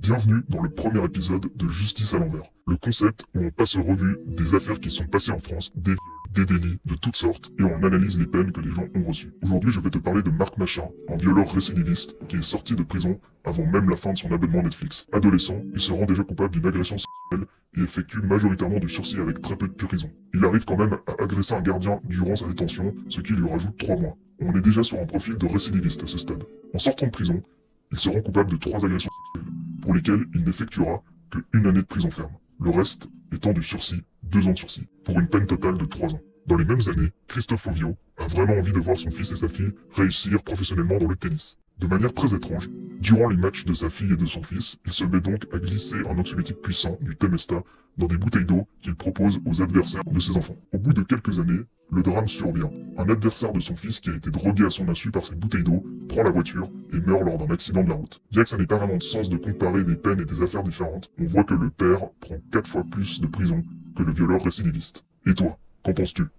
Bienvenue dans le premier épisode de Justice à l'envers. Le concept où on passe en revue des affaires qui sont passées en France, des viols, des délits de toutes sortes, et on analyse les peines que les gens ont reçues. Aujourd'hui, je vais te parler de Marc Machin, un violeur récidiviste qui est sorti de prison avant même la fin de son abonnement Netflix. Adolescent, il se rend déjà coupable d'une agression sexuelle et effectue majoritairement du sursis avec très peu de prison. Il arrive quand même à agresser un gardien durant sa détention, ce qui lui rajoute 3 mois. On est déjà sur un profil de récidiviste à ce stade. En sortant de prison, il se rend coupable de 3 agressions sexuelles, pour lesquelles il n'effectuera que 1 année de prison ferme. Le reste étant du sursis, 2 ans de sursis, pour une peine totale de 3 ans. Dans les mêmes années, Christophe Fauvio a vraiment envie de voir son fils et sa fille réussir professionnellement dans le tennis. De manière très étrange, durant les matchs de sa fille et de son fils, il se met donc à glisser un anxiolytique puissant, du Temesta, dans des bouteilles d'eau qu'il propose aux adversaires de ses enfants. Au bout de quelques années, le drame survient. Un adversaire de son fils qui a été drogué à son insu par cette bouteille d'eau prend la voiture et meurt lors d'un accident de la route. Bien que ça n'ait pas vraiment de sens de comparer des peines et des affaires différentes, on voit que le père prend 4 fois plus de prison que le violeur récidiviste. Et toi, qu'en penses-tu ?